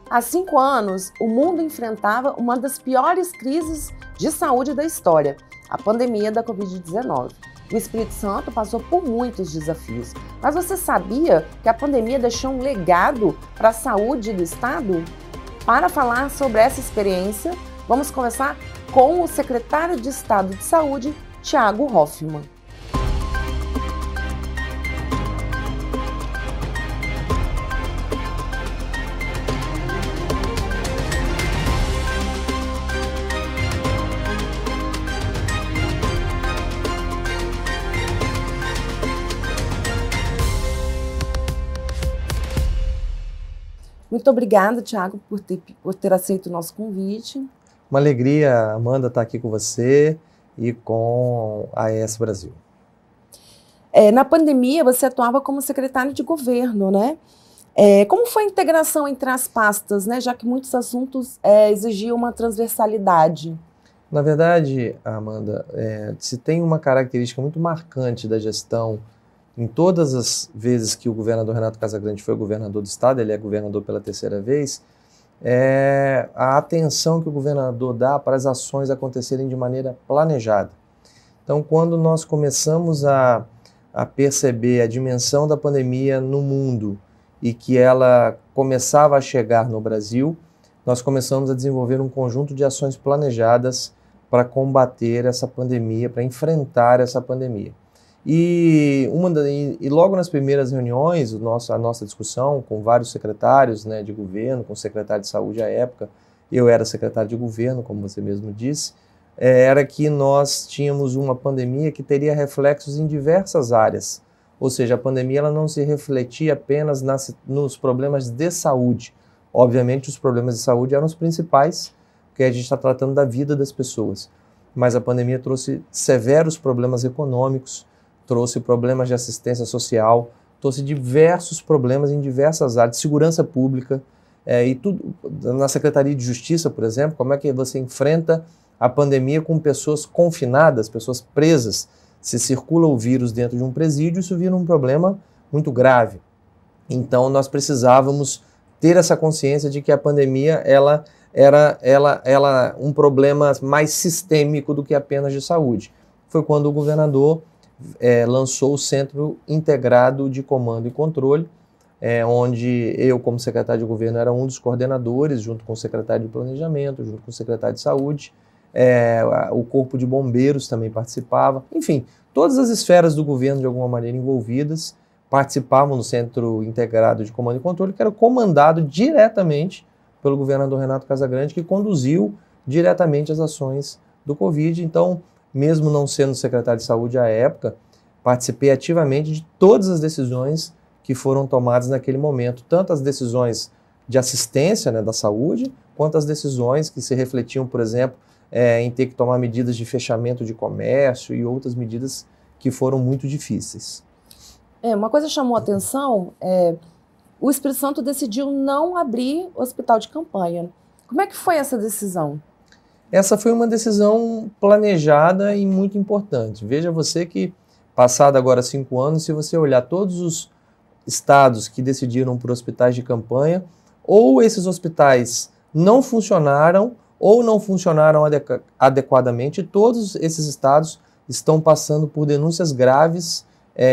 Há 5 anos, o mundo enfrentava uma das piores crises de saúde da história, a pandemia da Covid-19. O Espírito Santo passou por muitos desafios, mas você sabia que a pandemia deixou um legado para a saúde do estado? Para falar sobre essa experiência, vamos conversar com o secretário de Estado de Saúde, Thiago Hoffmann. Muito obrigada, Thiago, por ter aceito o nosso convite. Uma alegria, Amanda, estar aqui com você e com a AES Brasil. Na pandemia, você atuava como secretário de governo, né? Como foi a integração entre as pastas, né? Já que muitos assuntos exigiam uma transversalidade. Na verdade, Amanda, se tem uma característica muito marcante da gestão em todas as vezes que o governador Renato Casagrande foi governador do estado, ele é governador pela 3ª vez, a atenção que o governador dá para as ações acontecerem de maneira planejada. Então, quando nós começamos a perceber a dimensão da pandemia no mundo e que ela começava a chegar no Brasil, nós começamos a desenvolver um conjunto de ações planejadas para combater essa pandemia, para enfrentar essa pandemia. E logo nas primeiras reuniões, a nossa discussão com vários secretários, né, de governo, com o secretário de saúde à época, eu era secretário de governo, como você mesmo disse, era que nós tínhamos uma pandemia que teria reflexos em diversas áreas. Ou seja, a pandemia ela não se refletia apenas nos problemas de saúde. Obviamente, os problemas de saúde eram os principais, porque a gente está tratando da vida das pessoas. Mas a pandemia trouxe severos problemas econômicos, trouxe problemas de assistência social, trouxe diversos problemas em diversas áreas, de segurança pública, e tudo. Na Secretaria de Justiça, por exemplo, como é que você enfrenta a pandemia com pessoas confinadas, pessoas presas? Se circula o vírus dentro de um presídio, isso vira um problema muito grave. Então, nós precisávamos ter essa consciência de que a pandemia ela era um problema mais sistêmico do que apenas de saúde. Foi quando o governador lançou o Centro Integrado de Comando e Controle, onde eu, como secretário de governo, era um dos coordenadores, junto com o secretário de Planejamento, junto com o secretário de Saúde, o Corpo de Bombeiros também participava. Enfim, todas as esferas do governo, de alguma maneira, envolvidas, participavam do Centro Integrado de Comando e Controle, que era comandado diretamente pelo governador Renato Casagrande, que conduziu diretamente as ações do Covid. Então, mesmo não sendo secretário de saúde à época, participei ativamente de todas as decisões que foram tomadas naquele momento, tanto as decisões de assistência, né, da saúde, quanto as decisões que se refletiam, por exemplo, em ter que tomar medidas de fechamento de comércio e outras medidas que foram muito difíceis. Uma coisa chamou a atenção, o Espírito Santo decidiu não abrir o hospital de campanha. Como é que foi essa decisão? Essa foi uma decisão planejada e muito importante. Veja você que, passado agora 5 anos, se você olhar todos os estados que decidiram por hospitais de campanha, ou esses hospitais não funcionaram, ou não funcionaram adequadamente, todos esses estados estão passando por denúncias graves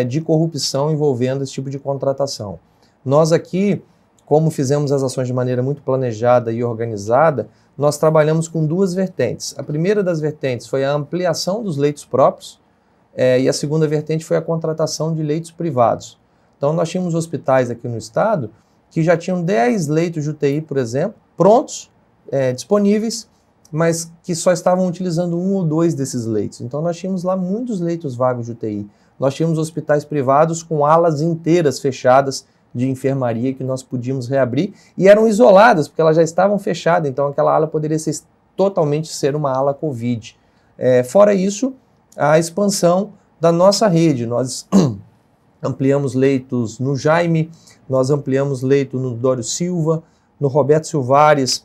de corrupção envolvendo esse tipo de contratação. Nós aqui, como fizemos as ações de maneira muito planejada e organizada, nós trabalhamos com 2 vertentes. A primeira das vertentes foi a ampliação dos leitos próprios e a segunda vertente foi a contratação de leitos privados. Então nós tínhamos hospitais aqui no estado que já tinham 10 leitos de UTI, por exemplo, prontos, disponíveis, mas que só estavam utilizando 1 ou 2 desses leitos. Então nós tínhamos lá muitos leitos vagos de UTI. Nós tínhamos hospitais privados com alas inteiras fechadas de enfermaria que nós podíamos reabrir e eram isoladas, porque elas já estavam fechadas, então aquela ala poderia totalmente ser uma ala Covid. Fora isso, a expansão da nossa rede. Nós ampliamos leitos no Jaime, nós ampliamos leito no Dório Silva, no Roberto Silvares,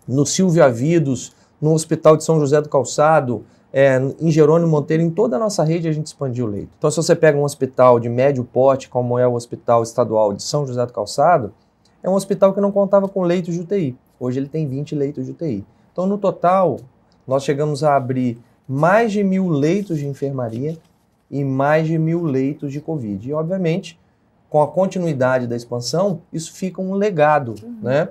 no Silvio Avidos, no Hospital de São José do Calçado, em Jerônimo Monteiro, em toda a nossa rede a gente expandiu o leito. Então, se você pega um hospital de médio porte, como é o Hospital Estadual de São José do Calçado, é um hospital que não contava com leitos de UTI. Hoje ele tem 20 leitos de UTI. Então, no total, nós chegamos a abrir mais de 1.000 leitos de enfermaria e mais de 1.000 leitos de Covid. E, obviamente, com a continuidade da expansão, isso fica um legado, né?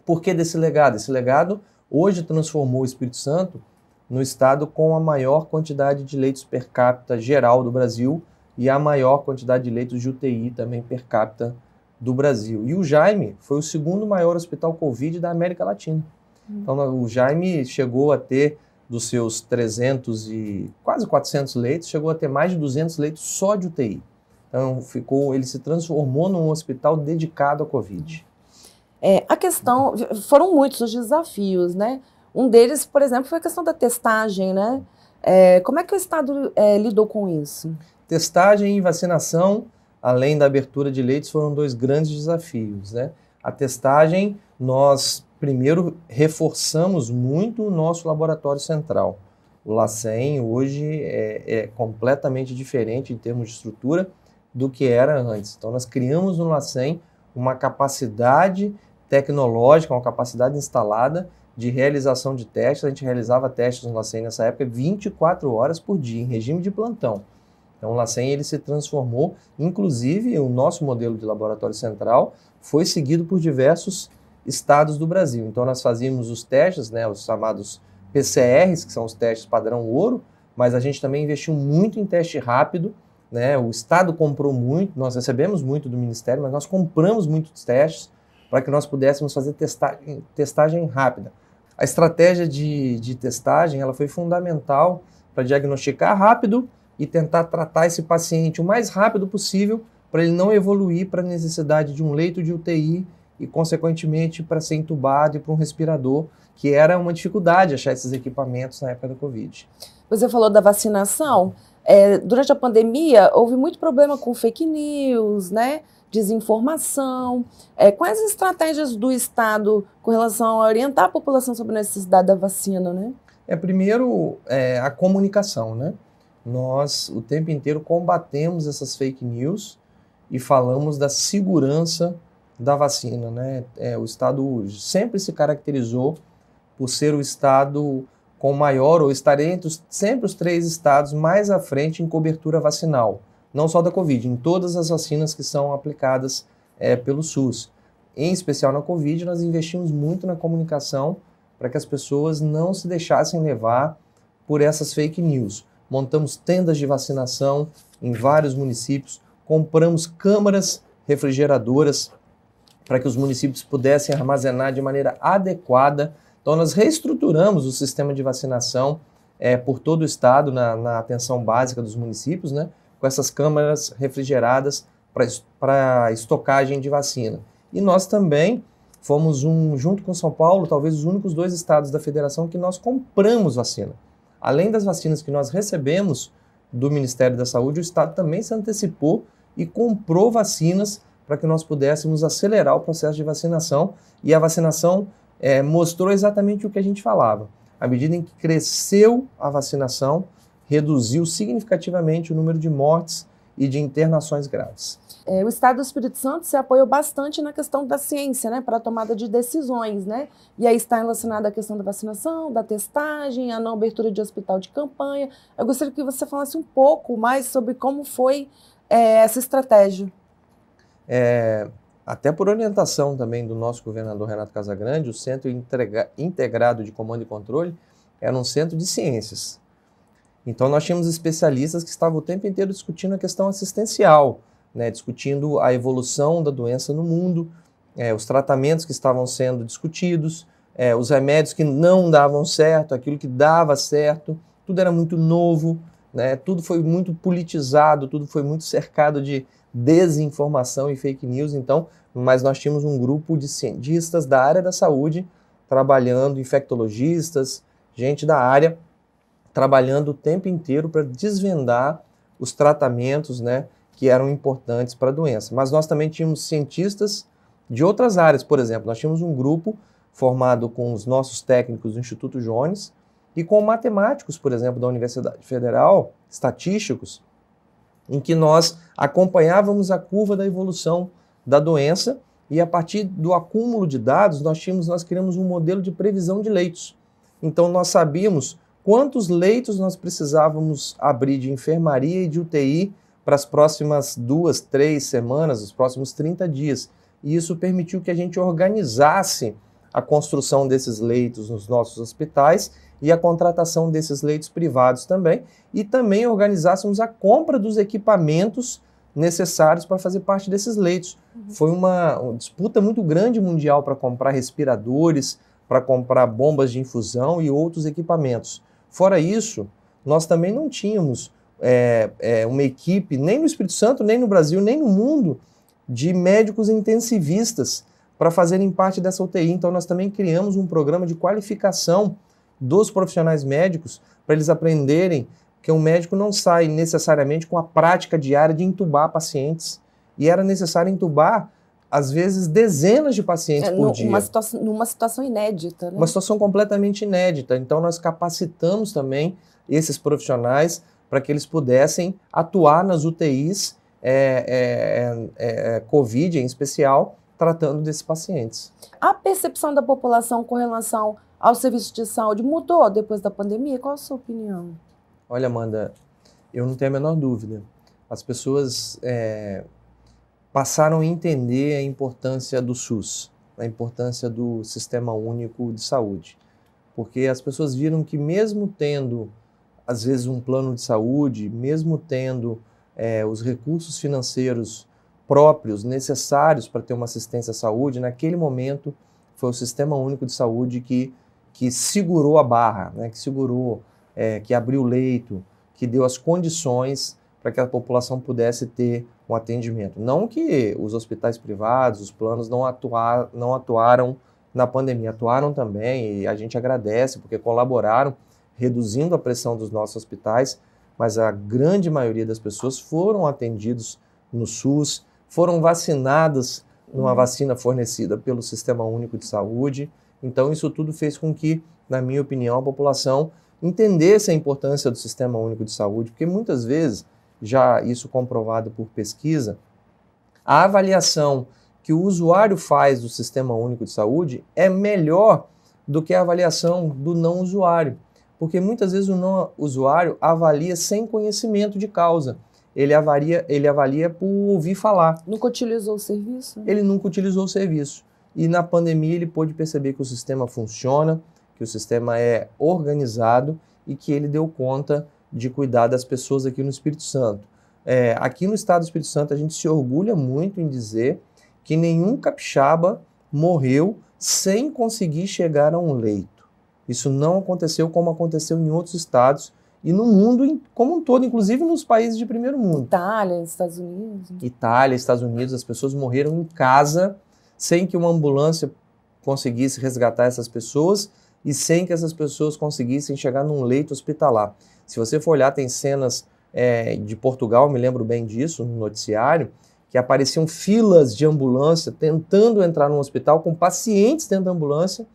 Por que desse legado? Esse legado hoje transformou o Espírito Santo no estado com a maior quantidade de leitos per capita geral do Brasil e a maior quantidade de leitos de UTI também per capita do Brasil. E o Jaime foi o segundo maior hospital Covid da América Latina. Então, o Jaime chegou a ter, dos seus 300 e quase 400 leitos, chegou a ter mais de 200 leitos só de UTI. Então, ele se transformou num hospital dedicado à Covid. A questão, foram muitos os desafios, né? Um deles, por exemplo, foi a questão da testagem, né? Como é que o Estado lidou com isso? Testagem e vacinação, além da abertura de leitos, foram dois grandes desafios, né? A testagem, nós primeiro reforçamos muito o nosso laboratório central. O LACEN hoje é completamente diferente em termos de estrutura do que era antes. Então nós criamos no LACEN uma capacidade tecnológica, uma capacidade instalada de realização de testes. A gente realizava testes no LACEN nessa época 24 horas por dia, em regime de plantão. Então o LACEN ele se transformou, inclusive o nosso modelo de laboratório central foi seguido por diversos estados do Brasil. Então nós fazíamos os testes, né, os chamados PCRs, que são os testes padrão ouro, mas a gente também investiu muito em teste rápido, né? O Estado comprou muito, nós recebemos muito do Ministério, mas nós compramos muitos testes para que nós pudéssemos fazer testagem rápida. A estratégia de testagem ela foi fundamental para diagnosticar rápido e tentar tratar esse paciente o mais rápido possível para ele não evoluir para a necessidade de um leito de UTI e, consequentemente, para ser entubado e para um respirador, que era uma dificuldade achar esses equipamentos na época da Covid. Você falou da vacinação. Durante a pandemia, houve muito problema com fake news, né? Desinformação. Quais as estratégias do Estado com relação a orientar a população sobre a necessidade da vacina, né? Primeiro, a comunicação, né? Nós, o tempo inteiro, combatemos essas fake news e falamos da segurança da vacina, né? O Estado sempre se caracterizou por ser o Estado com maior, ou estar entre sempre os 3 estados mais à frente em cobertura vacinal. Não só da Covid, em todas as vacinas que são aplicadas pelo SUS. Em especial na Covid, nós investimos muito na comunicação para que as pessoas não se deixassem levar por essas fake news. Montamos tendas de vacinação em vários municípios, compramos câmaras refrigeradoras para que os municípios pudessem armazenar de maneira adequada. Então nós reestruturamos o sistema de vacinação por todo o estado, na atenção básica dos municípios, né, com essas câmaras refrigeradas para estocagem de vacina. E nós também fomos, junto com São Paulo, talvez os únicos 2 estados da federação que nós compramos vacina. Além das vacinas que nós recebemos do Ministério da Saúde, o estado também se antecipou e comprou vacinas para que nós pudéssemos acelerar o processo de vacinação. E a vacinação mostrou exatamente o que a gente falava. À medida em que cresceu a vacinação, reduziu significativamente o número de mortes e de internações graves. O Estado do Espírito Santo se apoiou bastante na questão da ciência, né, para a tomada de decisões, né? E aí está relacionada a questão da vacinação, da testagem, a não abertura de hospital de campanha. Eu gostaria que você falasse um pouco mais sobre como foi essa estratégia. Até por orientação também do nosso governador Renato Casagrande, o Centro Integrado de Comando e Controle era um centro de ciências. Então nós tínhamos especialistas que estavam o tempo inteiro discutindo a questão assistencial, né, discutindo a evolução da doença no mundo, os tratamentos que estavam sendo discutidos, os remédios que não davam certo, aquilo que dava certo, tudo era muito novo, né, tudo foi muito politizado, tudo foi muito cercado de desinformação e fake news. Então, mas nós tínhamos um grupo de cientistas da área da saúde trabalhando, infectologistas, gente da área, trabalhando o tempo inteiro para desvendar os tratamentos, né, que eram importantes para a doença. Mas nós também tínhamos cientistas de outras áreas. Por exemplo, nós tínhamos um grupo formado com os nossos técnicos do Instituto Jones e com matemáticos, por exemplo, da Universidade Federal, estatísticos, em que nós acompanhávamos a curva da evolução da doença E a partir do acúmulo de dados, nós criamos um modelo de previsão de leitos. Então nós sabíamos quantos leitos nós precisávamos abrir de enfermaria e de UTI para as próximas 2, 3 semanas, os próximos 30 dias. E isso permitiu que a gente organizasse a construção desses leitos nos nossos hospitais e a contratação desses leitos privados também, e também organizássemos a compra dos equipamentos necessários para fazer parte desses leitos. Foi uma disputa muito grande mundial para comprar respiradores, para comprar bombas de infusão e outros equipamentos. Fora isso, nós também não tínhamos uma equipe, nem no Espírito Santo, nem no Brasil, nem no mundo, de médicos intensivistas para fazerem parte dessa UTI. Então nós também criamos um programa de qualificação dos profissionais médicos para eles aprenderem que um médico não sai necessariamente com a prática diária de entubar pacientes. E era necessário entubar, às vezes, dezenas de pacientes por dia. Numa situação inédita, né? Uma situação completamente inédita. Então nós capacitamos também esses profissionais para que eles pudessem atuar nas UTIs Covid, em especial, tratando desses pacientes. A percepção da população com relação ao serviço de saúde mudou depois da pandemia? Qual a sua opinião? Olha, Amanda, eu não tenho a menor dúvida. As pessoas passaram a entender a importância do SUS, a importância do Sistema Único de Saúde. Porque as pessoas viram que mesmo tendo, às vezes, um plano de saúde, mesmo tendo os recursos financeiros próprios, necessários para ter uma assistência à saúde, naquele momento foi o Sistema Único de Saúde que segurou a barra, né, que segurou, que abriu o leito, que deu as condições para que a população pudesse ter um atendimento. Não que os hospitais privados, os planos não atuaram na pandemia, atuaram também, e a gente agradece porque colaboraram, reduzindo a pressão dos nossos hospitais, mas a grande maioria das pessoas foram atendidos no SUS, foram vacinadas numa vacina fornecida pelo Sistema Único de Saúde. Então isso tudo fez com que, na minha opinião, a população entendesse a importância do Sistema Único de Saúde, porque muitas vezes, já isso comprovado por pesquisa, a avaliação que o usuário faz do Sistema Único de Saúde é melhor do que a avaliação do não usuário, porque muitas vezes o não usuário avalia sem conhecimento de causa. Ele avalia por ouvir falar. Nunca utilizou o serviço? Ele nunca utilizou o serviço. E na pandemia ele pôde perceber que o sistema funciona, que o sistema é organizado e que ele deu conta de cuidar das pessoas aqui no Espírito Santo. Aqui no estado do Espírito Santo a gente se orgulha muito em dizer que nenhum capixaba morreu sem conseguir chegar a um leito. Isso não aconteceu como aconteceu em outros estados e no mundo como um todo, inclusive nos países de primeiro mundo. Itália, Estados Unidos. Itália, Estados Unidos, as pessoas morreram em casa sem que uma ambulância conseguisse resgatar essas pessoas e sem que essas pessoas conseguissem chegar num leito hospitalar. Se você for olhar, tem cenas de Portugal, me lembro bem disso, no noticiário, que apareciam filas de ambulância tentando entrar num hospital com pacientes dentro da ambulância,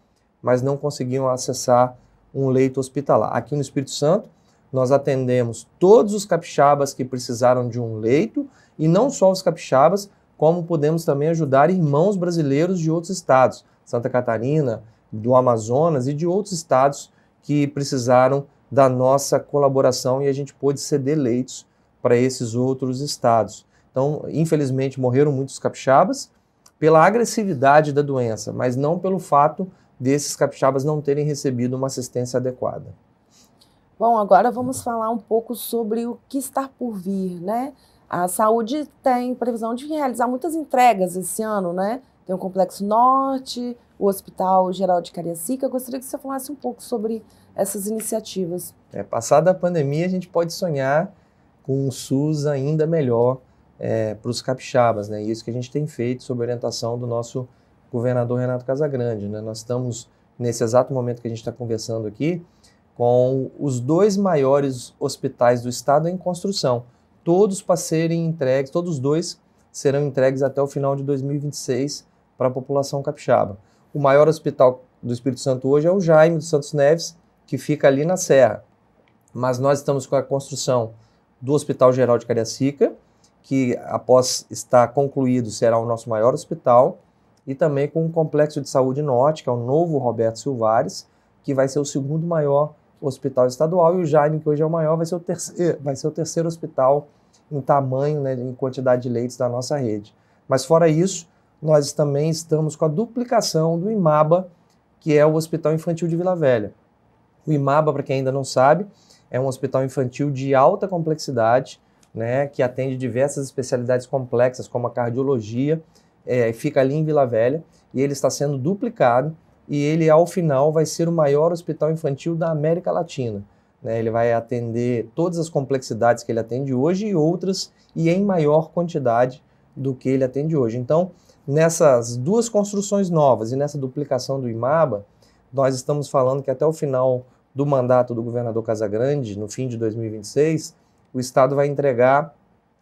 mas não conseguiam acessar um leito hospitalar. Aqui no Espírito Santo, nós atendemos todos os capixabas que precisaram de um leito, e não só os capixabas, como podemos também ajudar irmãos brasileiros de outros estados, Santa Catarina, do Amazonas e de outros estados que precisaram da nossa colaboração e a gente pôde ceder leitos para esses outros estados. Então, infelizmente, morreram muitos capixabas pela agressividade da doença, mas não pelo fato desses capixabas não terem recebido uma assistência adequada. Bom, agora vamos falar um pouco sobre o que está por vir, né? A saúde tem previsão de realizar muitas entregas esse ano, né? Tem o Complexo Norte, o Hospital Geral de Cariacica. Eu gostaria que você falasse um pouco sobre essas iniciativas. Passada a pandemia, a gente pode sonhar com um SUS ainda melhor para os capixabas, né? E isso que a gente tem feito sob orientação do nosso governador Renato Casagrande, né? Nós estamos, nesse exato momento que a gente está conversando aqui, com os 2 maiores hospitais do estado em construção. Todos para serem entregues, todos os 2 serão entregues até o final de 2026 para a população capixaba. O maior hospital do Espírito Santo hoje é o Jaime dos Santos Neves, que fica ali na Serra. Mas nós estamos com a construção do Hospital Geral de Cariacica, que após estar concluído será o nosso maior hospital. e também com o Complexo de Saúde Norte, que é o novo Roberto Silvares, que vai ser o segundo maior hospital estadual, e o Jaime, que hoje é o maior, vai ser o terceiro hospital em tamanho, né, em quantidade de leitos da nossa rede. Mas fora isso, nós também estamos com a duplicação do IMABA, que é o Hospital Infantil de Vila Velha. O IMABA, para quem ainda não sabe, é um hospital infantil de alta complexidade, né, que atende diversas especialidades complexas, como a cardiologia, fica ali em Vila Velha, e ele está sendo duplicado, e ele, ao final, vai ser o maior hospital infantil da América Latina. Né? Ele vai atender todas as complexidades que ele atende hoje e outras, e em maior quantidade do que ele atende hoje. Então, nessas duas construções novas e nessa duplicação do IMABA, nós estamos falando que até o final do mandato do governador Casagrande, no fim de 2026, o Estado vai entregar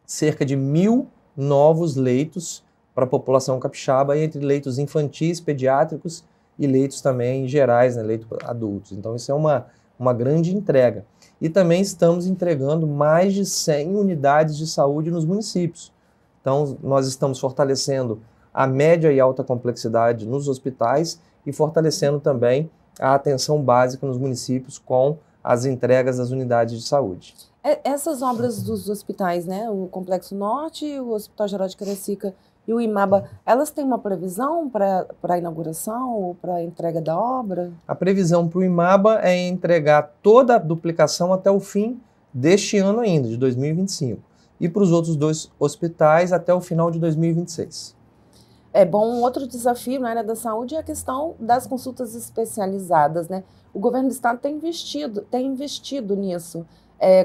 cerca de 1.000 novos leitos para a população capixaba, entre leitos infantis, pediátricos e leitos também gerais, né, leitos adultos. Então isso é uma grande entrega. E também estamos entregando mais de 100 unidades de saúde nos municípios. Então nós estamos fortalecendo a média e alta complexidade nos hospitais e fortalecendo também a atenção básica nos municípios com as entregas das unidades de saúde. Essas obras dos hospitais, né, o Complexo Norte, o Hospital Geral de Cariacica e o IMABA, elas têm uma previsão para a inauguração ou para a entrega da obra? A previsão para o IMABA é entregar toda a duplicação até o fim deste ano ainda, de 2025. E para os outros dois hospitais até o final de 2026. Um outro desafio na área da saúde é a questão das consultas especializadas, né? O governo do estado tem investido nisso,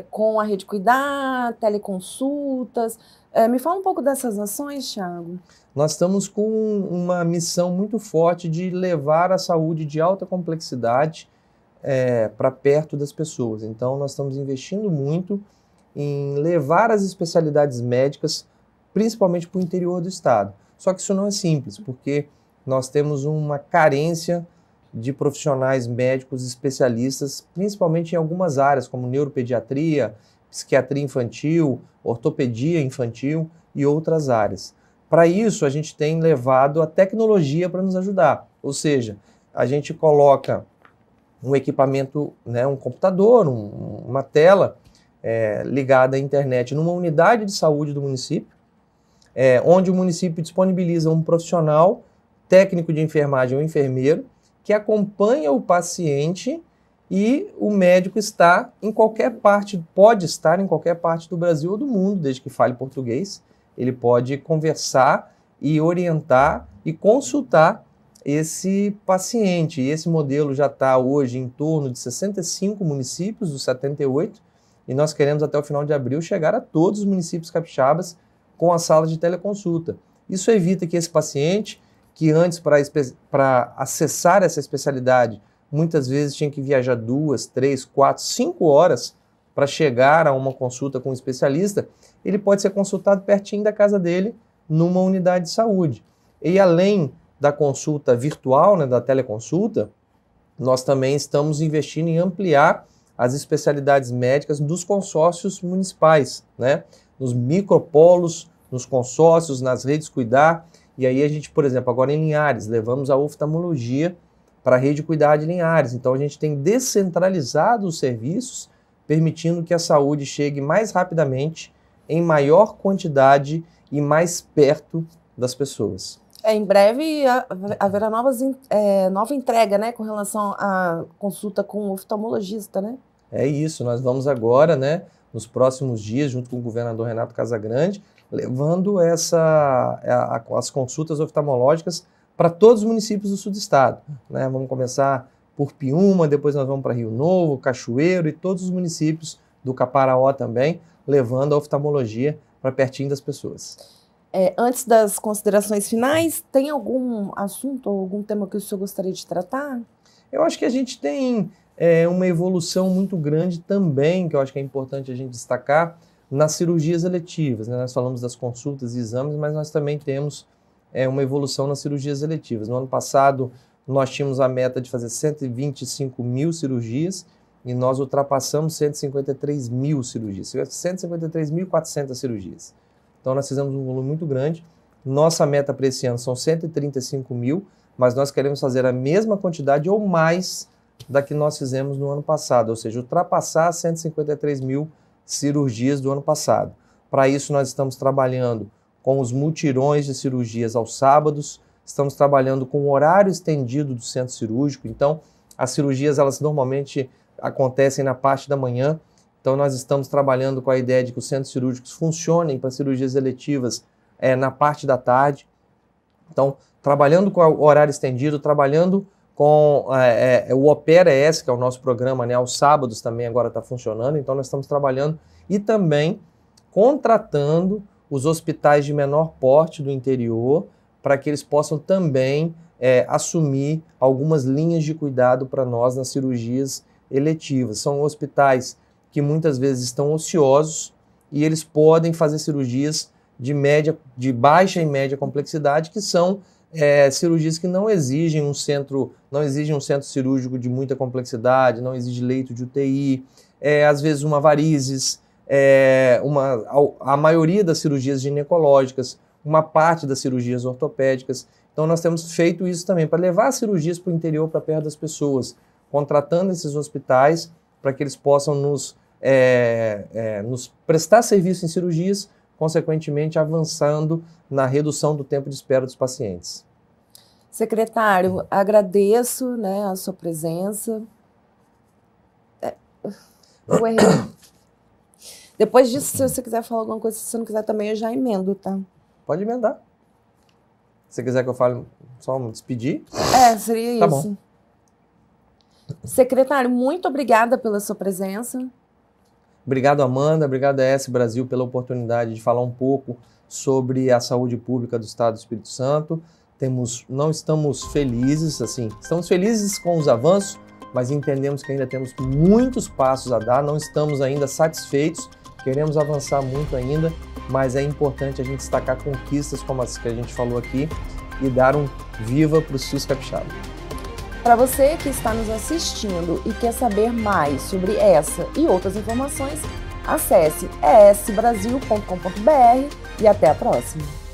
com a Rede Cuidar, teleconsultas. Me fala um pouco dessas ações, Thiago. Nós estamos com uma missão muito forte de levar a saúde de alta complexidade para perto das pessoas. Então, nós estamos investindo muito em levar as especialidades médicas, principalmente para o interior do estado. Só que isso não é simples, porque nós temos uma carência de profissionais médicos especialistas, principalmente em algumas áreas, como neuropediatria, psiquiatria infantil, ortopedia infantil e outras áreas. Para isso, a gente tem levado a tecnologia para nos ajudar. Ou seja, a gente coloca um equipamento, né, um computador, uma tela ligada à internet numa unidade de saúde do município, onde o município disponibiliza um profissional, técnico de enfermagem ou enfermeiro, que acompanha o paciente e o médico está em qualquer parte, pode estar em qualquer parte do Brasil ou do mundo, desde que fale português. Ele pode conversar e orientar e consultar esse paciente. E esse modelo já está hoje em torno de 65 municípios dos 78, e nós queremos até o final de abril chegar a todos os municípios capixabas com a sala de teleconsulta. Isso evita que esse paciente, que antes para acessar essa especialidade, muitas vezes tinha que viajar 2, 3, 4, 5 horas para chegar a uma consulta com um especialista, ele pode ser consultado pertinho da casa dele, numa unidade de saúde. E além da consulta virtual, né, da teleconsulta, nós também estamos investindo em ampliar as especialidades médicas dos consórcios municipais, né? Nos micropolos, nos consórcios, nas redes Cuidar. E aí a gente, por exemplo, agora em Linhares, levamos a oftalmologia para a Rede Cuidar de Linhares. Então a gente tem descentralizado os serviços, permitindo que a saúde chegue mais rapidamente, em maior quantidade e mais perto das pessoas. Em breve haverá nova entrega, né, com relação à consulta com o oftalmologista, né? É isso, nós vamos agora, né, nos próximos dias, junto com o governador Renato Casagrande, levando as consultas oftalmológicas para todos os municípios do sul do estado. Né? Vamos começar por Piúma, depois nós vamos para Rio Novo, Cachoeiro e todos os municípios do Caparaó também, levando a oftalmologia para pertinho das pessoas. Antes das considerações finais, tem algum assunto ou algum tema que o senhor gostaria de tratar? Eu acho que a gente tem uma evolução muito grande também, que eu acho que é importante a gente destacar, nas cirurgias eletivas. Né? Nós falamos das consultas e exames, mas nós também temos uma evolução nas cirurgias eletivas. No ano passado, nós tínhamos a meta de fazer 125 mil cirurgias e nós ultrapassamos 153 mil cirurgias, 153.400 cirurgias. Então, nós fizemos um volume muito grande Nossa meta para esse ano são 135 mil, mas nós queremos fazer a mesma quantidade ou mais da que nós fizemos no ano passado, ou seja, ultrapassar 153 mil cirurgias do ano passado. Para isso, nós estamos trabalhando com os mutirões de cirurgias aos sábados, estamos trabalhando com o horário estendido do centro cirúrgico. Então, as cirurgias, elas normalmente acontecem na parte da manhã, então nós estamos trabalhando com a ideia de que os centros cirúrgicos funcionem para cirurgias eletivas na parte da tarde. Então, trabalhando com o horário estendido, trabalhando com o Opera ES, que é o nosso programa, né, aos sábados também agora está funcionando, então nós estamos trabalhando e também contratando os hospitais de menor porte do interior para que eles possam também assumir algumas linhas de cuidado para nós nas cirurgias eletivas. São hospitais que muitas vezes estão ociosos e eles podem fazer cirurgias de baixa e média complexidade, que são cirurgias que não exigem um centro cirúrgico de muita complexidade, não exige leito de UTI, às vezes uma varizes, a maioria das cirurgias ginecológicas, uma parte das cirurgias ortopédicas. Então nós temos feito isso também para levar as cirurgias para o interior, para perto das pessoas, contratando esses hospitais para que eles possam nos prestar serviço em cirurgias, consequentemente avançando na redução do tempo de espera dos pacientes. Secretário, agradeço, né, a sua presença. Depois disso, se você quiser falar alguma coisa, se você não quiser também, eu já emendo, tá? Pode emendar. Se você quiser que eu fale, só me despedir. Seria tá isso. Bom. Secretário, muito obrigada pela sua presença. Obrigado, Amanda. Obrigado, ES Brasil, pela oportunidade de falar um pouco sobre a saúde pública do Estado do Espírito Santo. Não estamos felizes, assim, estamos felizes com os avanços, mas entendemos que ainda temos muitos passos a dar, não estamos ainda satisfeitos, queremos avançar muito ainda, mas é importante a gente destacar conquistas como as que a gente falou aqui e dar um viva para o SUS capixaba. Para você que está nos assistindo e quer saber mais sobre essa e outras informações, acesse esbrasil.com.br e até a próxima.